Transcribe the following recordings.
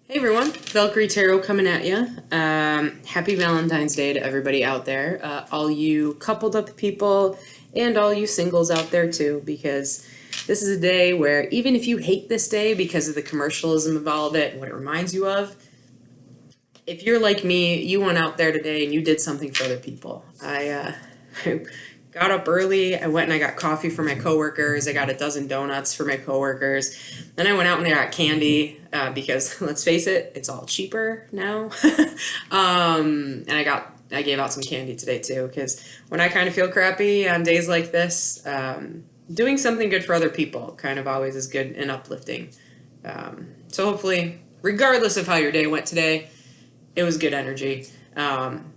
Hey everyone, Valkyrie Tarot coming at you. Happy Valentine's Day to everybody out there. All you coupled up people and all you singles out there too, because this is a day where even if you hate this day because of the commercialism of all of it and what it reminds you of, if you're like me, you went out there today and you did something for other people. I got up early. I went and I got coffee for my coworkers. I got a dozen donuts for my coworkers. Then I went out and I got candy because let's face it, it's all cheaper now. And I gave out some candy today too because when I kind of feel crappy on days like this, doing something good for other people kind of always is good and uplifting. So hopefully, regardless of how your day went today, it was good energy. And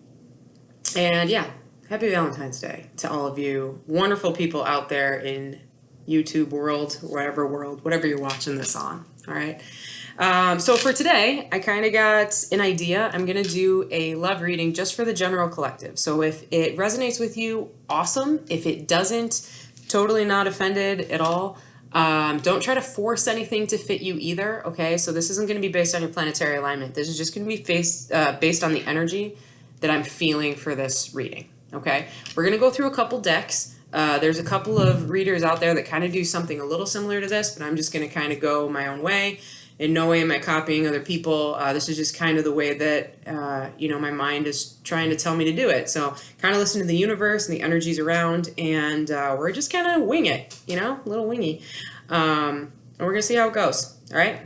yeah. Happy Valentine's Day to all of you wonderful people out there in YouTube world, whatever you're watching this on. All right. So for today, I kind of got an idea. I'm going to do a love reading just for the general collective. So if it resonates with you, awesome. If it doesn't, totally not offended at all. Don't try to force anything to fit you either. Okay. So this isn't going to be based on your planetary alignment. This is just going to be based on the energy that I'm feeling for this reading. Okay, we're going to go through a couple decks. There's a couple of readers out there that kind of do something a little similar to this, but I'm just going to kind of go my own way. In no way am I copying other people. This is just kind of the way that, my mind is trying to tell me to do it. So kind of listen to the universe and the energies around, and we're just kind of wing it, a little wingy. And we're going to see how it goes. All right.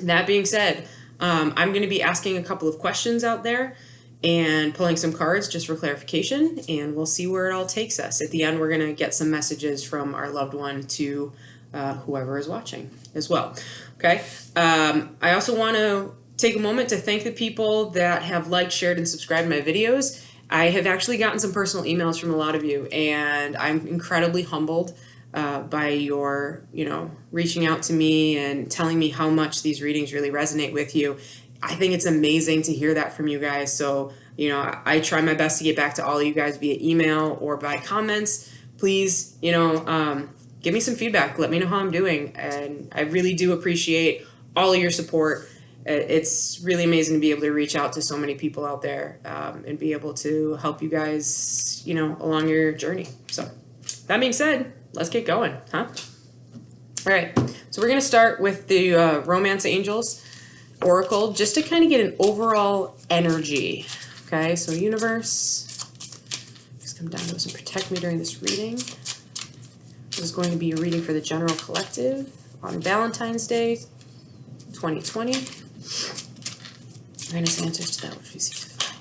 That being said, I'm going to be asking a couple of questions out there and pulling some cards just for clarification, and we'll see where it all takes us. At the end, we're going to get some messages from our loved one to whoever is watching as well. Okay. I also want to take a moment to thank the people that have liked, shared, and subscribed my videos. I have actually gotten some personal emails from a lot of you, and I'm incredibly humbled by your, reaching out to me and telling me how much these readings really resonate with you. I think it's amazing to hear that from you guys. So, I try my best to get back to all of you guys via email or by comments. Please, give me some feedback. Let me know how I'm doing. And I really do appreciate all of your support. It's really amazing to be able to reach out to so many people out there and be able to help you guys, along your journey. So that being said, let's get going, huh? All right. So we're going to start with the Romance Angels Oracle, just to kind of get an overall energy. Okay, so universe, please come down to us and protect me during this reading. This is going to be a reading for the general collective on Valentine's Day, 2020. Grant us answers to that which we seek to find.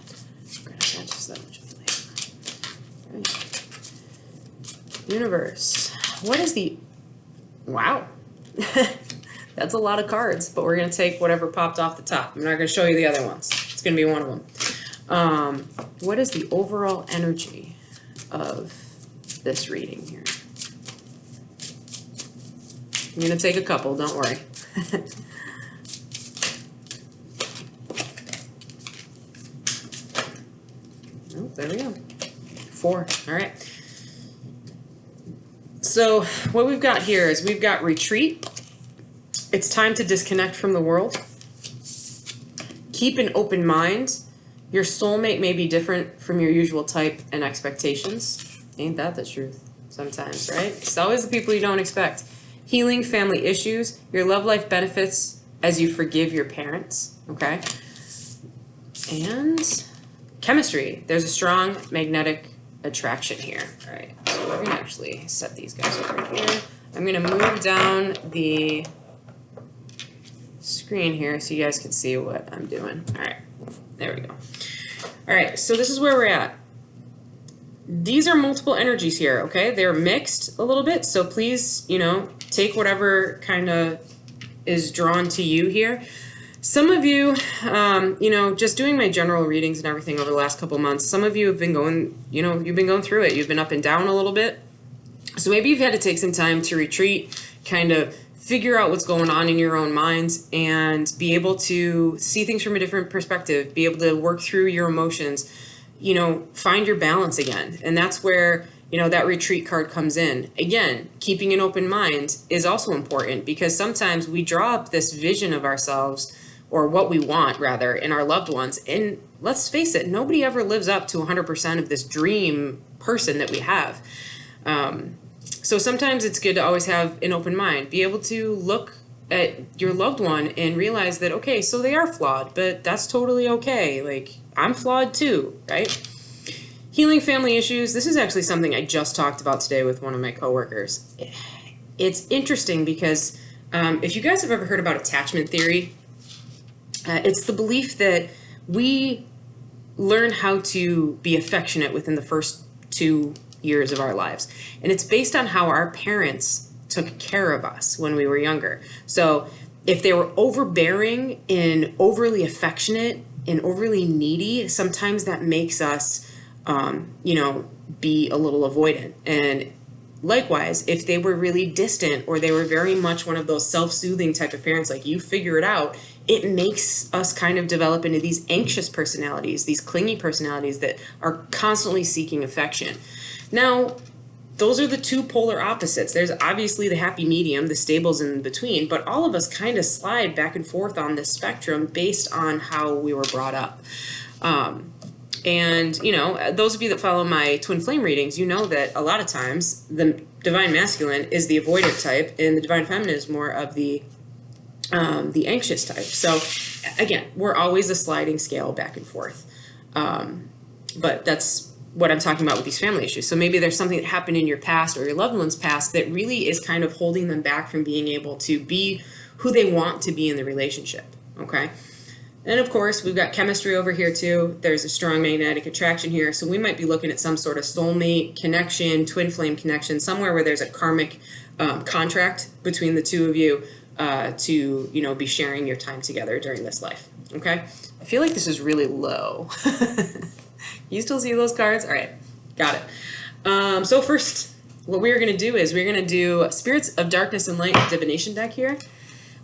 Grant us answers to that which we lay. Right. Universe, what is the... Wow. That's a lot of cards, but we're going to take whatever popped off the top. I'm not going to show you the other ones. It's going to be one of them. What is the overall energy of this reading here? I'm going to take a couple, don't worry. Oh, there we go. 4. All right. So what we've got here is we've got retreat. It's time to disconnect from the world. Keep an open mind. Your soulmate may be different from your usual type and expectations. Ain't that the truth? Sometimes, right? It's always the people you don't expect. Healing family issues. Your love life benefits as you forgive your parents. Okay? And chemistry. There's a strong magnetic attraction here. All right. So we're going to actually set these guys over here. I'm going to move down the screen here so you guys can see what I'm doing. All right, there we go. All right, so this is where we're at. These are multiple energies here, okay? They're mixed a little bit, so please, take whatever kind of is drawn to you here. Some of you, just doing my general readings and everything over the last couple months, some of you have been going, you've been going through it. You've been up and down a little bit. So maybe you've had to take some time to retreat, kind of figure out what's going on in your own minds and be able to see things from a different perspective, be able to work through your emotions, find your balance again. And that's where, that retreat card comes in. Again, keeping an open mind is also important because sometimes we draw up this vision of ourselves or what we want rather in our loved ones. And let's face it, nobody ever lives up to 100% of this dream person that we have. So sometimes it's good to always have an open mind, be able to look at your loved one and realize that, okay, so they are flawed, but that's totally okay. Like, I'm flawed too, right? Healing family issues. This is actually something I just talked about today with one of my coworkers. It's interesting because if you guys have ever heard about attachment theory, it's the belief that we learn how to be affectionate within the first 2 years of our lives. And it's based on how our parents took care of us when we were younger. So if they were overbearing and overly affectionate and overly needy, sometimes that makes us, be a little avoidant. And likewise, if they were really distant or they were very much one of those self-soothing type of parents, like you figure it out, it makes us kind of develop into these anxious personalities, these clingy personalities that are constantly seeking affection. Now, those are the two polar opposites. There's obviously the happy medium, the stables in between, but all of us kind of slide back and forth on this spectrum based on how we were brought up. And, those of you that follow my twin flame readings, you know that a lot of times the divine masculine is the avoidant type and the divine feminine is more of the anxious type. So again, we're always a sliding scale back and forth. But that's what I'm talking about with these family issues. So maybe there's something that happened in your past or your loved one's past that really is kind of holding them back from being able to be who they want to be in the relationship. Okay. And of course, we've got chemistry over here too. There's a strong magnetic attraction here. So we might be looking at some sort of soulmate connection, twin flame connection, somewhere where there's a karmic contract between the two of you to, be sharing your time together during this life. Okay. I feel like this is really low. You still see those cards? All right. Got it. So first, what we're going to do is we're going to do Spirits of Darkness and Light Divination deck here.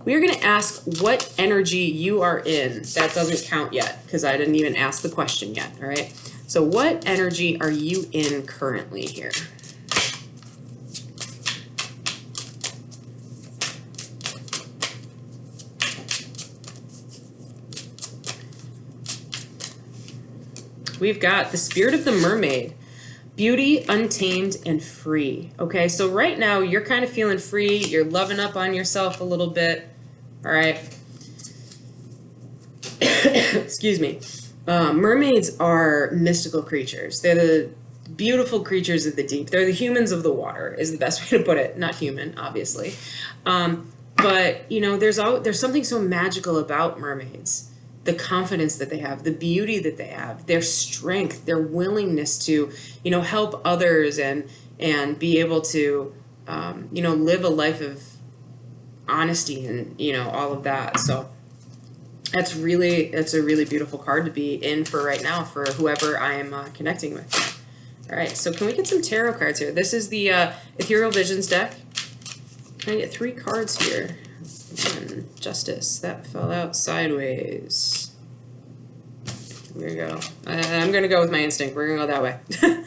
We are going to ask what energy you are in. That doesn't count yet because I didn't even ask the question yet, all right? So what energy are you in currently here? We've got the Spirit of the Mermaid. Beauty, untamed, and free. Okay, so right now you're kind of feeling free. You're loving up on yourself a little bit. All right. Excuse me. Mermaids are mystical creatures. They're the beautiful creatures of the deep. They're the humans of the water is the best way to put it. Not human, obviously. But, there's something so magical about mermaids. The confidence that they have, the beauty that they have, their strength, their willingness to, help others and be able to, live a life of honesty and, all of that. So it's a really beautiful card to be in for right now for whoever I am connecting with. All right, so can we get some tarot cards here? This is the Ethereal Visions deck. Can I get 3 cards here? And Justice, that fell out sideways. Here we go. I'm going to go with my instinct. We're going to go that way.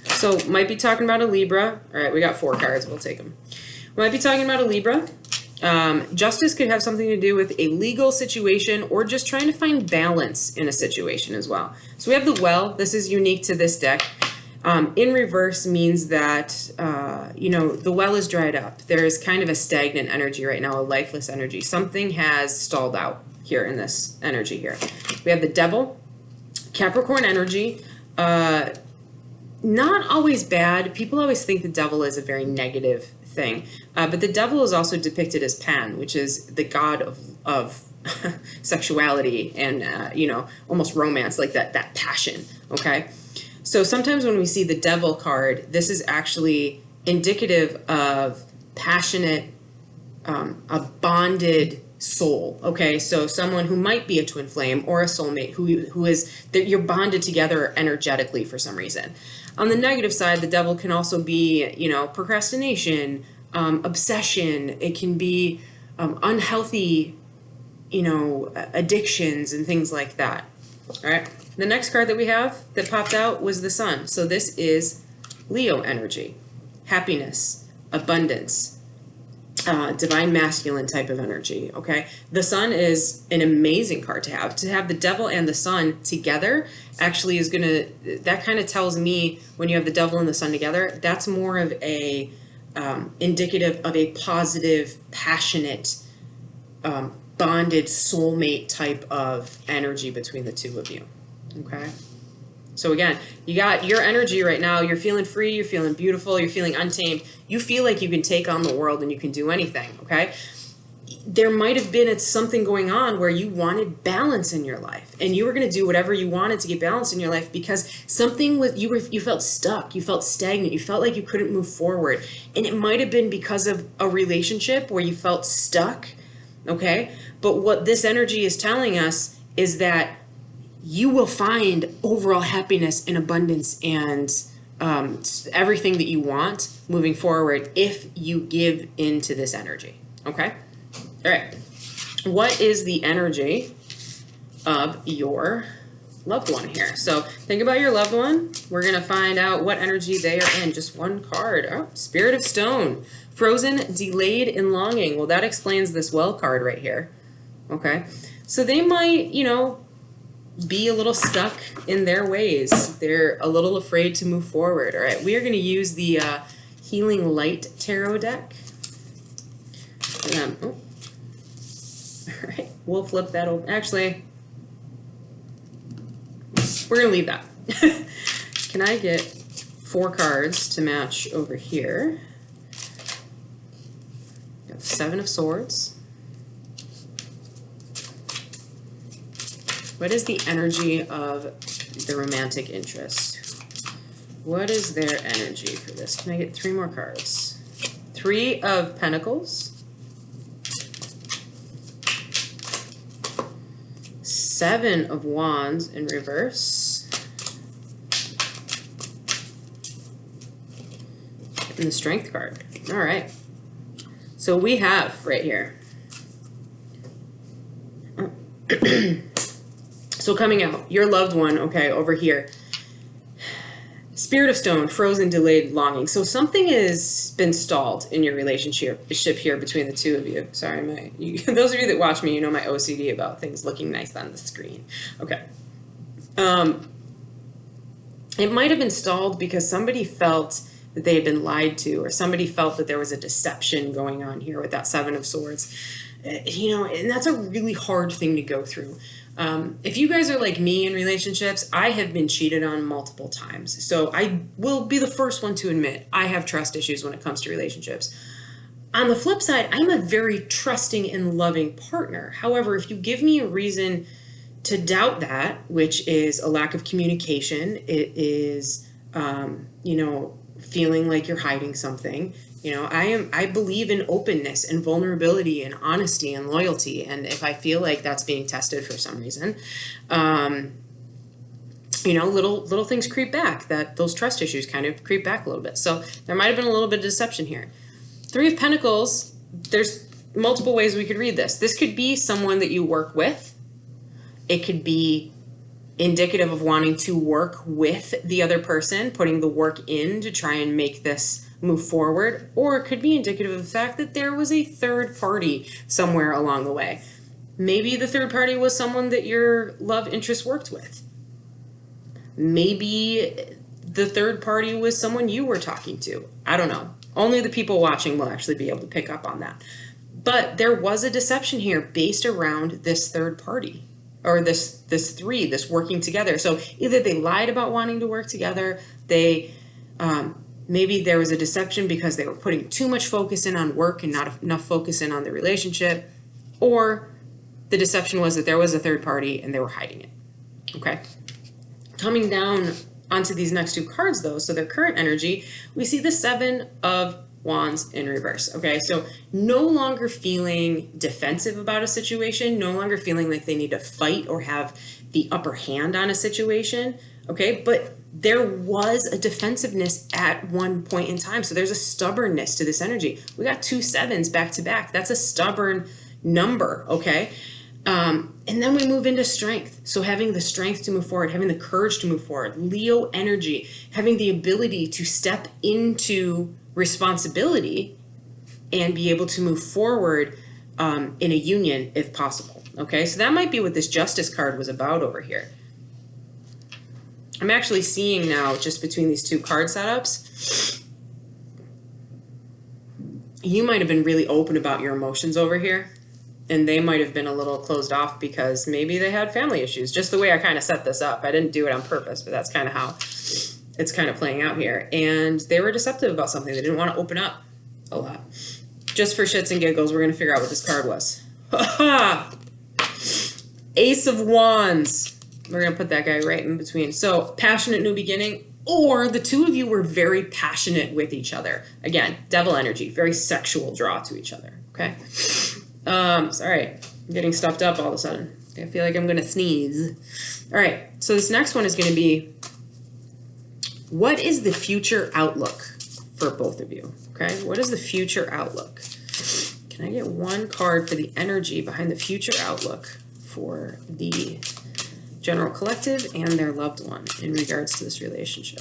So, might be talking about a Libra. All right, we got 4 cards. We'll take them. We might be talking about a Libra. Justice could have something to do with a legal situation or just trying to find balance in a situation as well. So, we have the Well. This is unique to this deck. In reverse means that, the well is dried up. There is kind of a stagnant energy right now, a lifeless energy. Something has stalled out here in this energy here. We have the Devil, Capricorn energy. Not always bad. People always think the devil is a very negative thing. But the devil is also depicted as Pan, which is the god of sexuality and, almost romance, like that passion, okay? So sometimes when we see the Devil card, this is actually indicative of passionate, a bonded soul, okay? So someone who might be a twin flame or a soulmate who is, that you're bonded together energetically for some reason. On the negative side, the Devil can also be, procrastination, obsession. It can be unhealthy, addictions and things like that, all right? The next card that we have that popped out was the Sun. So this is Leo energy, happiness, abundance, divine masculine type of energy, okay? The sun is an amazing card to have. To have the devil and the sun together actually is gonna, that kind of tells me when you have the devil and the sun together, that's more of a indicative of a positive, passionate, bonded soulmate type of energy between the two of you, okay? So again, you got your energy right now. You're feeling free. You're feeling beautiful. You're feeling untamed. You feel like you can take on the world and you can do anything, okay? There might have been something going on where you wanted balance in your life and you were going to do whatever you wanted to get balance in your life because something with you felt stuck. You felt stagnant. You felt like you couldn't move forward. And it might have been because of a relationship where you felt stuck, okay? But what this energy is telling us is that you will find overall happiness and abundance and everything that you want moving forward if you give into this energy, okay? All right. What is the energy of your loved one here? So think about your loved one. We're going to find out what energy they are in. Just one card. Oh, Spirit of Stone. Frozen, delayed, and longing. Well, that explains this well card right here. Okay. So they might, you know, be a little stuck in their ways. They're a little afraid to move forward. All right, we are going to use the Healing Light Tarot deck. All right, we'll flip that over. Actually, we're going to leave that. Can I get 4 cards to match over here? Got the 7 of Swords. What is the energy of the romantic interest? What is their energy for this? Can I get 3 more cards? 3 of Pentacles. 7 of Wands in reverse. And the Strength card. All right. So we have right here. So coming out, your loved one, okay, over here. Spirit of Stone, frozen, delayed, longing. So something has been stalled in your relationship here between the two of you. Sorry, those of you that watch me, you know my OCD about things looking nice on the screen. Okay. It might have been stalled because somebody felt that they had been lied to, or somebody felt that there was a deception going on here with that 7 of Swords. You know, and that's a really hard thing to go through. If you guys are like me in relationships, I have been cheated on multiple times. So I will be the first one to admit I have trust issues when it comes to relationships. On the flip side, I'm a very trusting and loving partner. However, if you give me a reason to doubt that, which is a lack of communication, it is, you know, feeling like you're hiding something. You know, I believe in openness and vulnerability and honesty and loyalty. And if I feel like that's being tested for some reason, you know, little things creep back, that those trust issues kind of creep back a little bit. So there might have been a little bit of deception here. 3 of Pentacles, there's multiple ways we could read this. This could be someone that you work with. It could be indicative of wanting to work with the other person, putting the work in to try and make this move forward, or it could be indicative of the fact that there was a third party somewhere along the way. Maybe the third party was someone that your love interest worked with. Maybe the third party was someone you were talking to. I don't know. Only the people watching will actually be able to pick up on that. But there was a deception here based around this third party, or this working together. So either they lied about wanting to work together, maybe there was a deception because they were putting too much focus in on work and not enough focus in on the relationship, or the deception was that there was a third party and they were hiding it. Okay. Coming down onto these next 2 cards though, so their current energy, we see the 7 of Wands in reverse. Okay, so no longer feeling defensive about a situation, no longer feeling like they need to fight or have the upper hand on a situation. Okay, but there was a defensive-ness at one point in time. So there's a stubbornness to this energy. We got 2 7s back to back. That's a stubborn number, okay? And then we move into strength. So having the strength to move forward, having the courage to move forward, Leo energy, having the ability to step into responsibility and be able to move forward in a union if possible. Okay, so that might be what this Justice card was about over here. I'm actually seeing now, just between these two card setups, you might have been really open about your emotions over here, and they might have been a little closed off because maybe they had family issues, just the way I kind of set this up. I didn't do it on purpose, but that's kind of how it's kind of playing out here. And they were deceptive about something. They didn't want to open up a lot. Just for shits and giggles, we're going to figure out what this card was. Ha! Ace of Wands. We're going to put that guy right in between. So, passionate new beginning, or the two of you were very passionate with each other. Again, devil energy, very sexual draw to each other, okay? Sorry, I'm getting stuffed up all of a sudden. I feel like I'm going to sneeze. All right, so this next one is going to be, what is the future outlook for both of you, okay? What is the future outlook? Can I get one card for the energy behind the future outlook for the general collective and their loved one in regards to this relationship?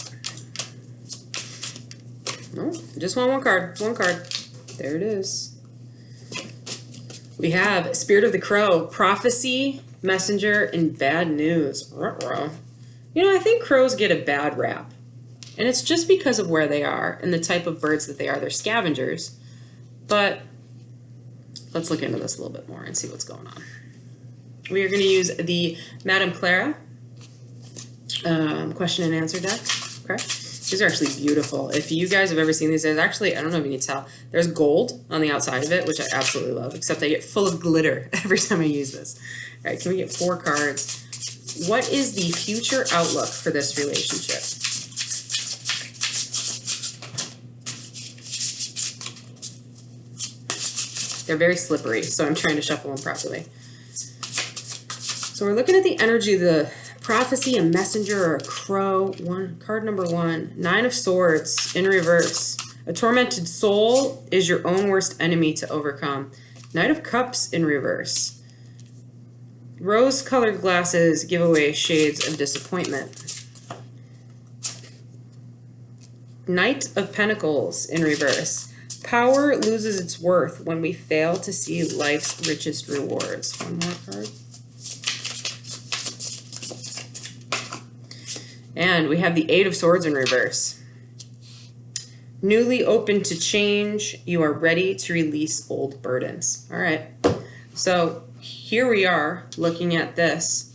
No, I just want one card. One card. There it is. We have Spirit of the Crow, Prophecy, Messenger, and Bad News. Ruh-roh. You know, I think crows get a bad rap. And it's just because of where they are and the type of birds that they are. They're scavengers. But let's look into this a little bit more and see what's going on. We are going to use the Madame Clara question and answer deck. Okay, these are actually beautiful. If you guys have ever seen these, there's actually, I don't know if you can tell, there's gold on the outside of it, which I absolutely love, except I get full of glitter every time I use this. All right, can we get 4 cards? What is the future outlook for this relationship? They're very slippery, so I'm trying to shuffle them properly. So we're looking at the energy, the Prophecy, a Messenger, or a Crow. Card number 1, 9 of Swords in reverse. A tormented soul is your own worst enemy to overcome. Knight of Cups in reverse. Rose-colored glasses give away shades of disappointment. Knight of Pentacles in reverse. Power loses its worth when we fail to see life's richest rewards. One more card. And we have the 8 of Swords in reverse. Newly open to change, you are ready to release old burdens. All right, so here we are looking at this.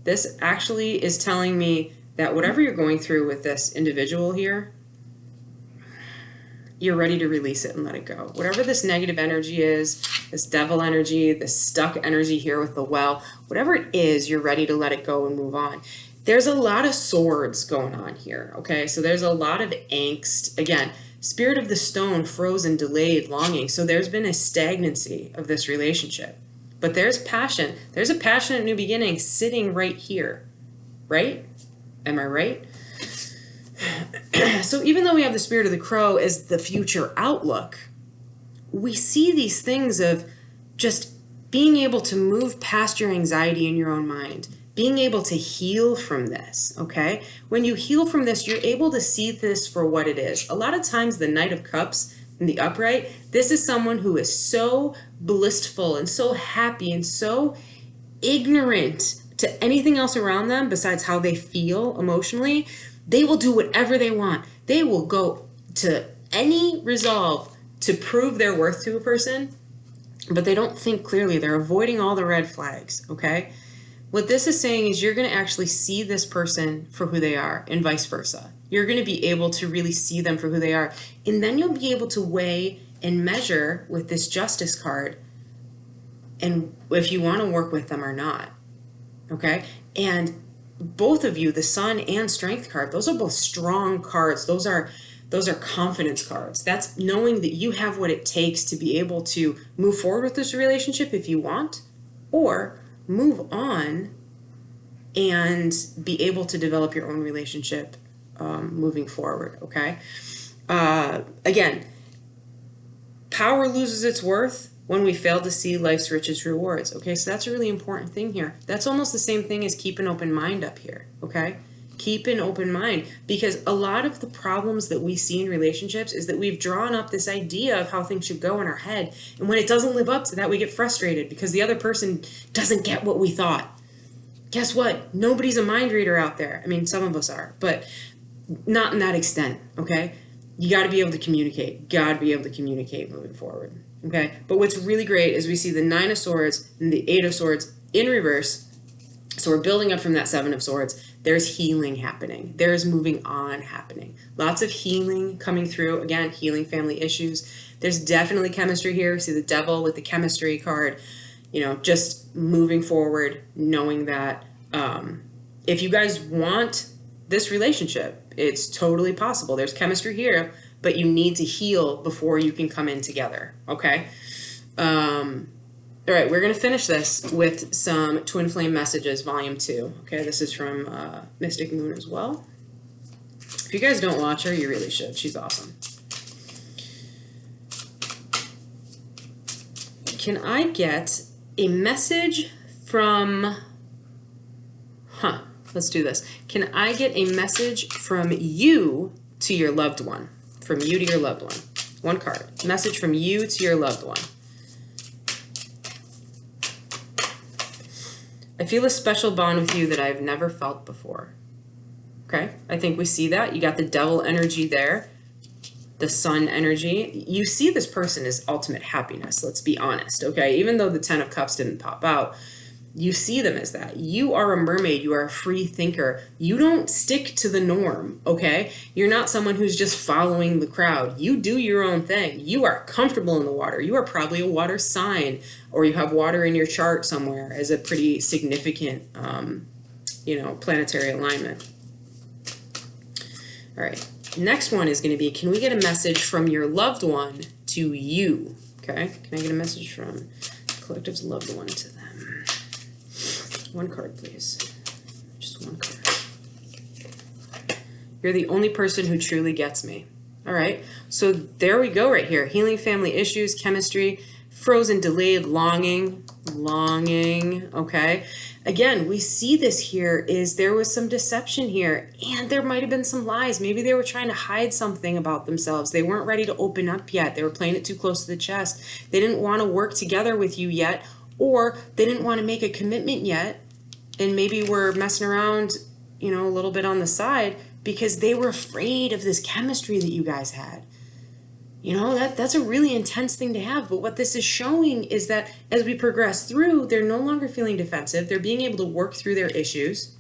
This actually is telling me that whatever you're going through with this individual here, you're ready to release it and let it go. Whatever this negative energy is, this devil energy, this stuck energy here with the well, whatever it is, you're ready to let it go and move on. There's a lot of swords going on here, okay? So there's a lot of angst. Again, Spirit of the Stone, frozen, delayed, longing. So there's been a stagnancy of this relationship. But there's passion. There's a passionate new beginning sitting right here, right? Am I right? So even though we have the Spirit of the Crow as the future outlook, we see these things of just being able to move past your anxiety in your own mind, being able to heal from this, okay? When you heal from this, you're able to see this for what it is. A lot of times the Knight of Cups in the upright, this is someone who is so blissful and so happy and so ignorant to anything else around them besides how they feel emotionally. They will do whatever they want. They will go to any resolve to prove their worth to a person, but they don't think clearly. They're avoiding all the red flags, okay? What this is saying is you're going to actually see this person for who they are and vice versa. You're going to be able to really see them for who they are. And then you'll be able to weigh and measure with this Justice card and if you want to work with them or not, okay? And both of you, the Sun and Strength card, those are both strong cards. Those are confidence cards. That's knowing that you have what it takes to be able to move forward with this relationship if you want, or move on and be able to develop your own relationship moving forward, okay? Again, power loses its worth when we fail to see life's richest rewards, okay? So that's a really important thing here. That's almost the same thing as keep an open mind up here, okay? Keep an open mind, because a lot of the problems that we see in relationships is that we've drawn up this idea of how things should go in our head. And when it doesn't live up to that, we get frustrated because the other person doesn't get what we thought. Guess what? Nobody's a mind reader out there. I mean, some of us are, but not in that extent, okay? You got to be able to communicate. Got to be able to communicate moving forward, okay? But what's really great is we see the 9 of Swords and the 8 of Swords in reverse. So we're building up from that 7 of Swords. There's healing happening. There's moving on happening. Lots of healing coming through. Again, healing family issues. There's definitely chemistry here. See the Devil with the chemistry card. You know, just moving forward, knowing that if you guys want this relationship, it's totally possible. There's chemistry here, but you need to heal before you can come in together, okay? All right, we're going to finish this with some Twin Flame Messages, Volume 2. Okay, this is from Mystic Moon as well. If you guys don't watch her, you really should. She's awesome. Can I get a message from... let's do this. Can I get a message from you to your loved one? From you to your loved one. One card. Message from you to your loved one. I feel a special bond with you that I've never felt before. Okay, I think we see that. You got the Devil energy there, the Sun energy. You see this person as ultimate happiness, let's be honest, okay? Even though the 10 of Cups didn't pop out, you see them as that. You are a mermaid. You are a free thinker. You don't stick to the norm, okay? You're not someone who's just following the crowd. You do your own thing. You are comfortable in the water. You are probably a water sign, or you have water in your chart somewhere as a pretty significant, planetary alignment. All right. Next one is going to be, can we get a message from your loved one to you? Okay. Can I get a message from the collective's loved one to them? One card, please. Just one card. You're the only person who truly gets me. All right. So there we go right here. Healing family issues, chemistry, frozen, delayed, longing. Okay. Again, we see this here is there was some deception here, and there might have been some lies. Maybe they were trying to hide something about themselves. They weren't ready to open up yet. They were playing it too close to the chest. They didn't want to work together with you yet, or they didn't want to make a commitment yet, and maybe were messing around, a little bit on the side because they were afraid of this chemistry that you guys had. That's a really intense thing to have. But what this is showing is that as we progress through, they're no longer feeling defensive. They're being able to work through their issues,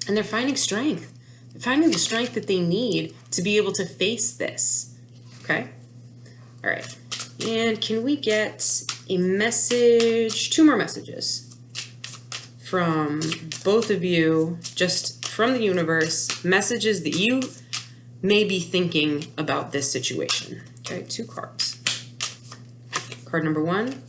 and they're finding strength. They're finding the strength that they need to be able to face this. Okay? All right. And can we get a message, 2 more messages from both of you, just from the universe, messages that you may be thinking about this situation. Okay, 2 cards. Card number 1,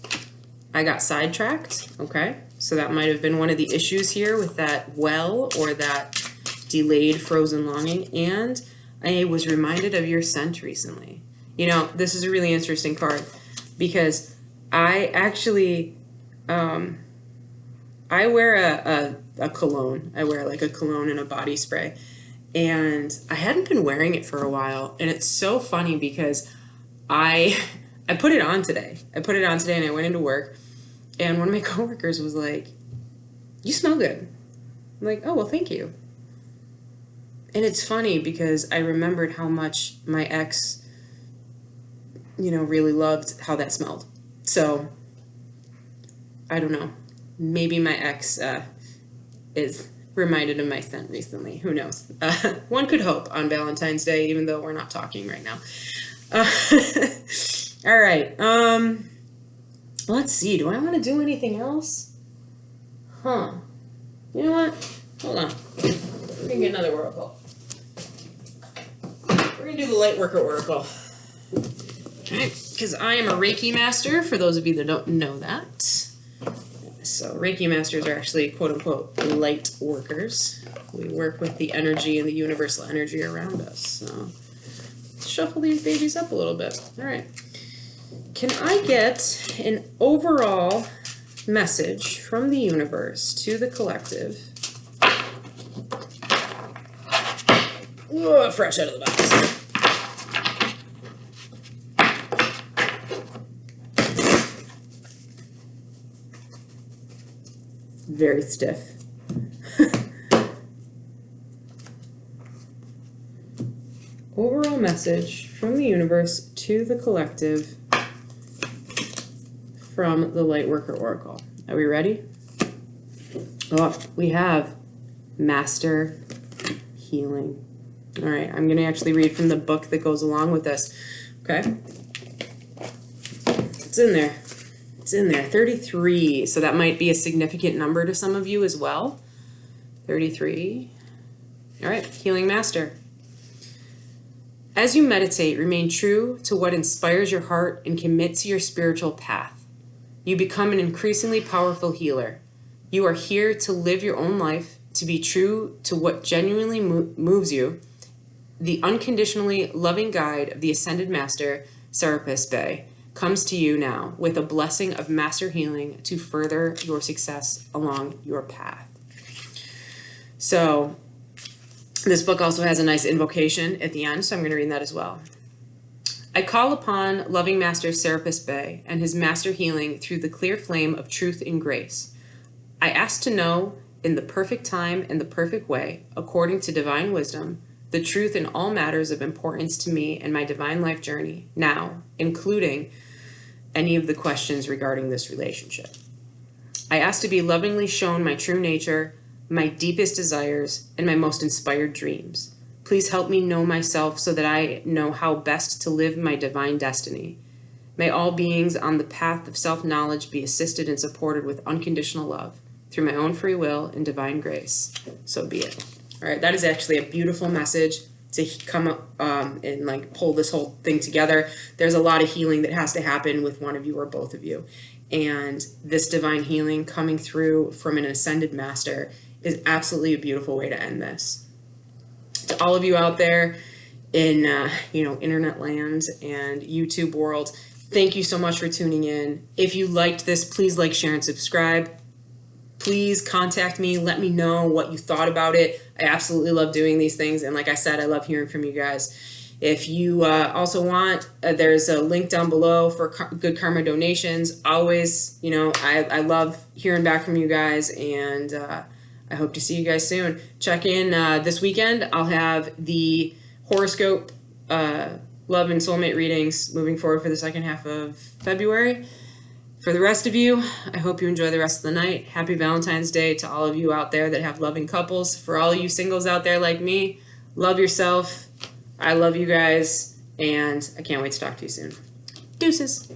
I got sidetracked. Okay, so that might have been one of the issues here with that well or that delayed frozen longing. And I was reminded of your scent recently. This is a really interesting card because I actually, I wear a cologne. I wear like a cologne and a body spray. And I hadn't been wearing it for a while. And it's so funny because I put it on today. And I went into work. And one of my coworkers was like, "You smell good." I'm like, "Oh, well, thank you." And it's funny because I remembered how much my ex, really loved how that smelled. So, I don't know. Maybe my ex is reminded of my scent recently. Who knows? One could hope on Valentine's Day, even though we're not talking right now. All right. Let's see. Do I want to do anything else? You know what? Hold on. We're going to get another oracle. We're going to do the Lightworker Oracle. Because I am a Reiki master, for those of you that don't know that. So Reiki masters are actually quote-unquote light workers. We work with the energy and the universal energy around us. So let's shuffle these babies up a little bit. All right. Can I get an overall message from the universe to the collective fresh out of the box. Very stiff. Overall message from the universe to the collective from the Lightworker Oracle. Are we ready? Oh, we have Master Healing. All right, I'm going to actually read from the book that goes along with this. Okay? It's in there. It's in there. 33. So that might be a significant number to some of you as well. 33. All right, Healing Master. As you meditate, remain true to what inspires your heart and commit to your spiritual path. You become an increasingly powerful healer. You are here to live your own life, to be true to what genuinely moves you. The unconditionally loving guide of the Ascended Master, Serapis Bey, comes to you now with a blessing of master healing to further your success along your path. So, this book also has a nice invocation at the end, so I'm going to read that as well. I call upon loving Master Serapis Bey and his master healing through the clear flame of truth and grace. I ask to know, in the perfect time and the perfect way, according to divine wisdom, the truth in all matters of importance to me and my divine life journey, now, including any of the questions regarding this relationship. I ask to be lovingly shown my true nature, my deepest desires, and my most inspired dreams. Please help me know myself so that I know how best to live my divine destiny. May all beings on the path of self-knowledge be assisted and supported with unconditional love through my own free will and divine grace. So be it. All right, that is actually a beautiful message to come up and like pull this whole thing together. There's a lot of healing that has to happen with one of you or both of you. And this divine healing coming through from an ascended master is absolutely a beautiful way to end this. To all of you out there in internet land and YouTube world, thank you so much for tuning in. If you liked this, please like, share, and subscribe. Please contact me. Let me know what you thought about it. I absolutely love doing these things. And like I said, I love hearing from you guys. If you also want, there's a link down below for Good Karma donations. Always, I love hearing back from you guys. And I hope to see you guys soon. Check in this weekend. I'll have the horoscope, love and soulmate readings moving forward for the second half of February. For the rest of you, I hope you enjoy the rest of the night. Happy Valentine's Day to all of you out there that have loving couples. For all you singles out there like me, love yourself. I love you guys, and I can't wait to talk to you soon. Deuces.